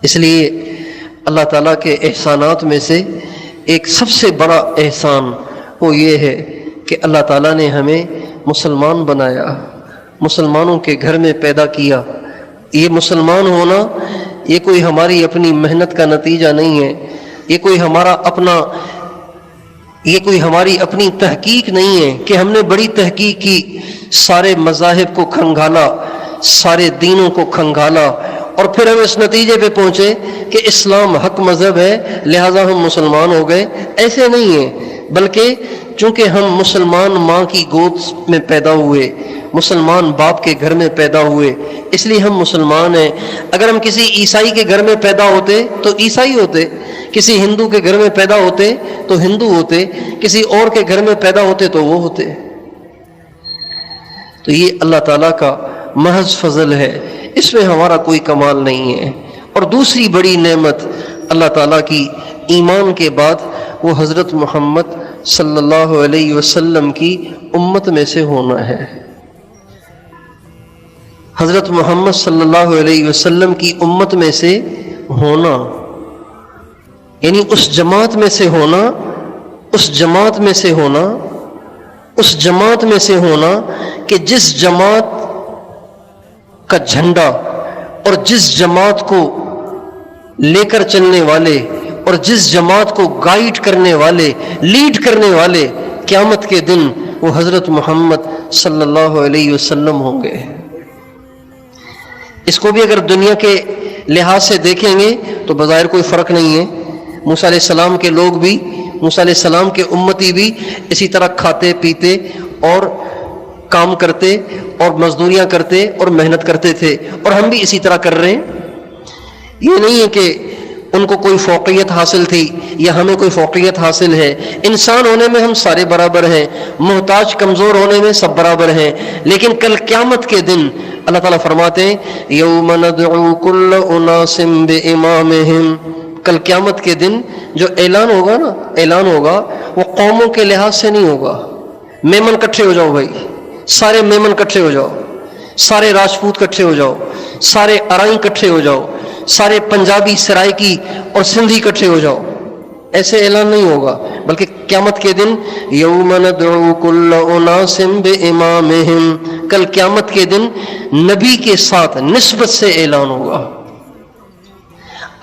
اس لیے اللہ تعالیٰ کے احسانات میں سے ایک سب سے بڑا احسان وہ یہ ہے کہ اللہ تعالیٰ نے ہمیں مسلمان بنایا، مسلمانوں کے گھر میں پیدا کیا۔ یہ مسلمان ہونا یہ کوئی ہماری اپنی محنت کا نتیجہ نہیں ہے، یہ کوئی ہماری اپنی تحقیق نہیں ہے کہ ہم نے بڑی تحقیق کی، سارے مذاہب کو کھنگالا، سارے دینوں کو کھنگالا اور پھر ہم اس نتیجے پہ پہنچے کہ اسلام حق مذہب ہے لہذا ہم مسلمان ہو گئے۔ ایسے نہیں ہے، بلکہ چونکہ ہم مسلمان ماں کی گود میں پیدا ہوئے، مسلمان باپ کے گھر میں پیدا ہوئے، اس لیے ہم مسلمان ہیں۔ اگر ہم کسی عیسائی کے گھر میں پیدا ہوتے تو عیسائی ہوتے، کسی ہندو کے گھر میں پیدا ہوتے تو ہندو ہوتے، کسی اور کے گھر میں پیدا ہوتے تو وہ ہوتے۔ تو یہ اللہ تعالیٰ کا محض فضل ہے، اس میں ہمارا کوئی کمال نہیں ہے۔ اور دوسری بڑی نعمت اللہ تعالیٰ کی ایمان کے بعد وہ حضرت محمد صلی اللہ علیہ وسلم کی امت میں سے ہونا ہے۔ حضرت محمد صلی اللہ علیہ وسلم کی امت میں سے ہونا یعنی اس جماعت میں سے ہونا، اس جماعت میں سے ہونا، اس جماعت میں سے ہونا کہ جس جماعت کا جھنڈا اور جس جماعت کو لے کر چلنے والے اور جس جماعت کو گائیڈ کرنے والے، لیڈ کرنے والے قیامت کے دن وہ حضرت محمد صلی اللہ علیہ وسلم ہوں گے۔ اس کو بھی اگر دنیا کے لحاظ سے دیکھیں گے تو بظاہر کوئی فرق نہیں ہے۔ موسیٰ علیہ السلام کے لوگ بھی، موسیٰ علیہ السلام کے امتی بھی اسی طرح کھاتے پیتے اور کام کرتے اور مزدوریاں کرتے اور محنت کرتے تھے، اور ہم بھی اسی طرح کر رہے ہیں۔ یہ نہیں ہے کہ ان کو کوئی فوقیت حاصل تھی یا ہمیں کوئی فوقیت حاصل ہے۔ انسان ہونے میں ہم سارے برابر ہیں، محتاج کمزور ہونے میں سب برابر ہیں، لیکن کل قیامت کے دن اللہ تعالیٰ فرماتے ہیں یوم ندعو کل اناس بامامہم، کل قیامت کے دن جو اعلان ہوگا نا، اعلان ہوگا وہ قوموں کے لحاظ سے نہیں ہوگا۔ میمن کٹھے ہو جاؤ بھائی، سارے میمن کٹھے ہو جاؤ، سارے راجپوت کٹھے ہو جاؤ، سارے ارائیں کٹھے ہو جاؤ، سارے پنجابی سرائکی اور سندھی کٹھے ہو جاؤ، ایسے اعلان نہیں ہوگا، بلکہ قیامت کے دن یوم ندعو کل اناس بامامہم، کل قیامت کے دن نبی کے ساتھ نسبت سے اعلان ہوگا۔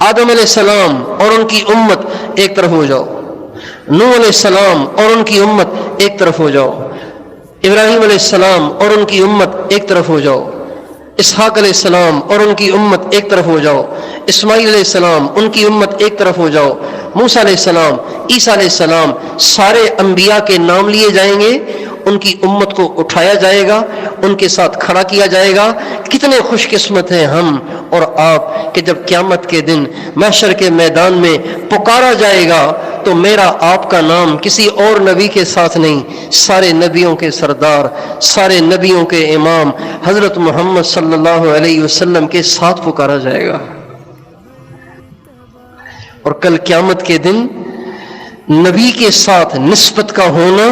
آدم علیہ السلام اور ان کی امت ایک طرف ہو جاؤ، نوح علیہ السلام اور ان کی امت ایک طرف ہو جاؤ، ابراہیم علیہ السلام اور ان کی امت ایک طرف ہو جاؤ، اسحاق علیہ السلام اور ان کی امت ایک طرف ہو جاؤ، اسماعیل علیہ السلام ان کی امت ایک طرف ہو جاؤ، موسیٰ علیہ السلام، عیسیٰ علیہ السلام، سارے انبیاء کے نام لیے جائیں گے، ان کی امت کو اٹھایا جائے گا، ان کے ساتھ کھڑا کیا جائے گا۔ کتنے خوش قسمت ہیں ہم اور آپ کہ جب قیامت کے دن محشر کے میدان میں پکارا جائے گا تو میرا آپ کا نام کسی اور نبی کے ساتھ نہیں، سارے نبیوں کے سردار، سارے نبیوں کے امام حضرت محمد صلی اللہ علیہ وسلم کے ساتھ پکارا جائے گا۔ اور کل قیامت کے دن نبی کے ساتھ نسبت کا ہونا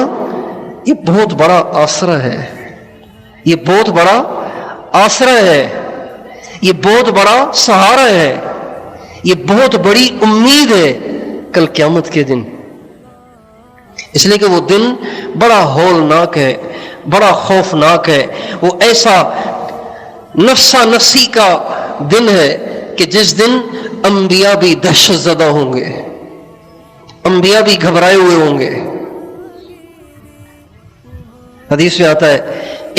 یہ بہت بڑا آسرا ہے، یہ بہت بڑا آسرا ہے، یہ بہت بڑا سہارا ہے، یہ بہت بڑی امید ہے کل قیامت کے دن۔ اس لیے کہ وہ دن بڑا ہولناک ہے، بڑا خوفناک ہے، وہ ایسا نفسا نفسی کا دن ہے کہ جس دن انبیاء بھی دہشت زدہ ہوں گے، انبیاء بھی گھبرائے ہوئے ہوں گے۔ حدیث میں آتا ہے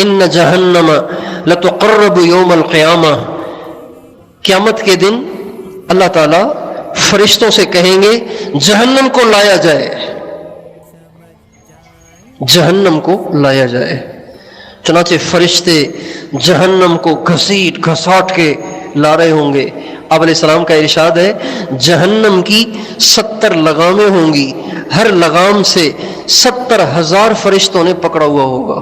ان جہنم لتقرب یوم القیامہ، قیامت کے دن اللہ تعالیٰ فرشتوں سے کہیں گے جہنم کو لایا جائے، جہنم کو لایا جائے۔ چنانچہ فرشتے جہنم کو گھسیٹ گھساٹ کے لا رہے ہوں گے۔ آپ علیہ السلام کا ارشاد ہے جہنم کی 70 لگامیں ہوں گی، ہر لگام سے 70,000 فرشتوں نے پکڑا ہوا ہوگا۔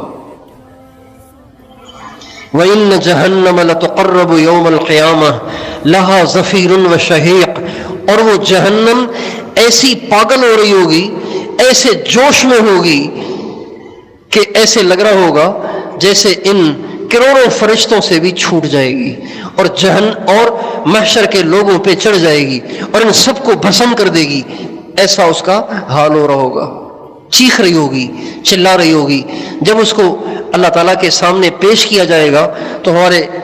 وَإِنَّ جَهَنَّمَ لَتُقَرَّبُ يَوْمَ الْقِيَامَةِ لَهَا زَفِيرٌ وَشَهِيقٌ، اور وہ جہنم ایسی پاگل ہو رہی ہوگی، ایسے جوش میں ہوگی کہ ایسے لگ رہا ہوگا جیسے ان کروڑوں فرشتوں سے بھی چھوٹ جائے گی، اور محشر کے لوگوں پہ چڑھ جائے گی اور ان سب کو بھسم کر دے گی. ایسا اس کا حال ہو رہا ہوگا. چیخ رہی ہوگی, چلا رہی ہوگی. جب اس کو اللہ تعالیٰ کے سامنے پیش کیا جائے گا تو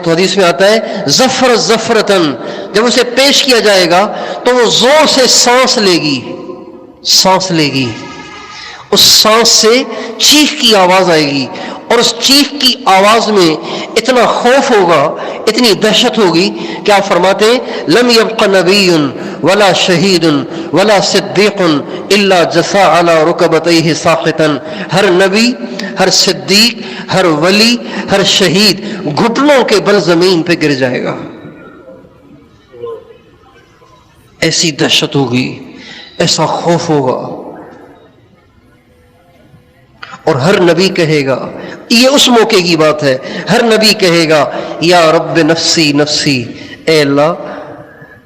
تو حدیث میں آتا ہے زفر زفرتن, جب اسے پیش کیا جائے گا تو وہ زور سے سانس لے گی, سانس لے گی. اس سانس سے چیخ کی آواز آئے گی, اور اس چیخ کی آواز میں اتنا خوف ہوگا, اتنی دہشت ہوگی کہ آپ فرماتے ہیں لم یبق نبی ولا شہید ولا صدیق الا جثا علی رکبتیہ ساقطا. ہر نبی, ہر صدیق, ہر ولی, ہر شہید گھٹنوں کے بل زمین پہ گر جائے گا. ایسی دہشت ہوگی, ایسا خوف ہوگا. اور ہر نبی کہے گا, یہ اس موقع کی بات ہے, ہر نبی کہے گا یا رب نفسی نفسی, اے اللہ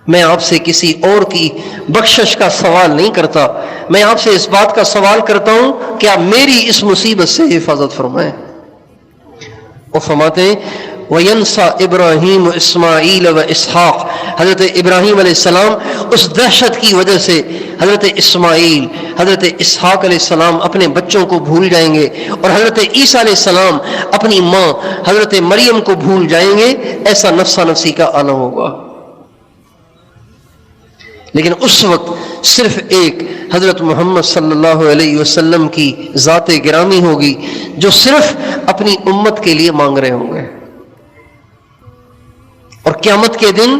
میں آپ سے کسی اور کی بخشش کا سوال نہیں کرتا, میں آپ سے اس بات کا سوال کرتا ہوں کہ آپ میری اس مصیبت سے حفاظت فرمائیں. وہ فرماتے ہیں وَيَنْسَى إِبْرَاهِيمُ إِسْمَاعِيلَ وَإِسْحَاقَ. حضرت ابراہیم علیہ السلام اس دہشت کی وجہ سے حضرت اسماعیل, حضرت اسحاق علیہ السلام اپنے بچوں کو بھول جائیں گے, اور حضرت عیسیٰ علیہ السلام اپنی ماں حضرت مریم کو بھول جائیں گے. ایسا نفسا نفسی کا عالم ہوگا. لیکن اس وقت صرف ایک حضرت محمد صلی اللہ علیہ وسلم کی ذات گرامی ہوگی جو صرف اپنی امت کے لیے مانگ رہے ہوں گے. اور قیامت کے دن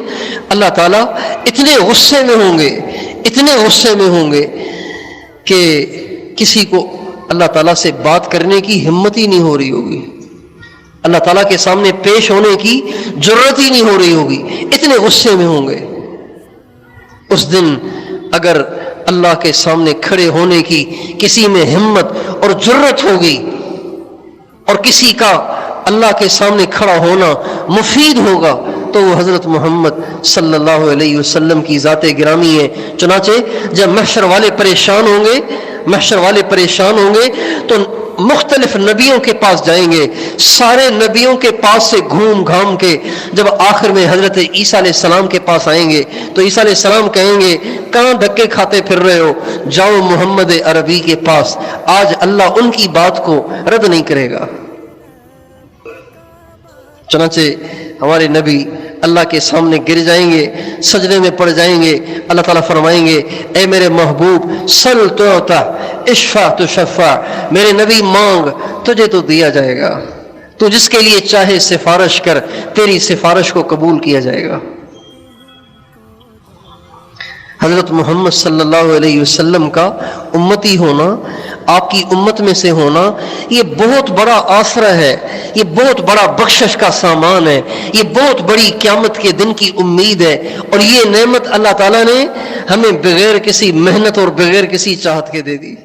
اللہ تعالیٰ اتنے غصے میں ہوں گے, اتنے غصے میں ہوں گے کہ کسی کو اللہ تعالیٰ سے بات کرنے کی ہمت ہی نہیں ہو رہی ہوگی, اللہ تعالیٰ کے سامنے پیش ہونے کی جرت ہی نہیں ہو رہی ہوگی, اتنے غصے میں ہوں گے. اس دن اگر اللہ کے سامنے کھڑے ہونے کی کسی میں ہمت اور جرت ہوگی اور کسی کا اللہ کے سامنے کھڑا ہونا مفید ہوگا تو وہ حضرت محمد صلی اللہ علیہ وسلم کی ذات گرامی ہے. چنانچہ جب محشر والے پریشان ہوں گے, محشر والے پریشان ہوں گے تو مختلف نبیوں کے پاس جائیں گے. سارے نبیوں کے پاس سے گھوم گھام کے جب آخر میں حضرت عیسیٰ علیہ السلام کے پاس آئیں گے تو عیسیٰ علیہ السلام کہیں گے کہاں دھکے کھاتے پھر رہے ہو, جاؤ محمد عربی کے پاس, آج اللہ ان کی بات کو رد نہیں کرے گا. چنانچہ ہمارے نبی اللہ کے سامنے گر جائیں گے, سجدے میں پڑ جائیں گے. اللہ تعالیٰ فرمائیں گے اے میرے محبوب سل تعطا اشفع تشفع, میرے نبی مانگ تجھے تو دیا جائے گا, تو جس کے لیے چاہے سفارش کر, تیری سفارش کو قبول کیا جائے گا. حضرت محمد صلی اللہ علیہ وسلم کا امتی ہونا, آپ کی امت میں سے ہونا, یہ بہت بڑا آسرا ہے, یہ بہت بڑا بخشش کا سامان ہے, یہ بہت بڑی قیامت کے دن کی امید ہے. اور یہ نعمت اللہ تعالیٰ نے ہمیں بغیر کسی محنت اور بغیر کسی چاہت کے دے دی.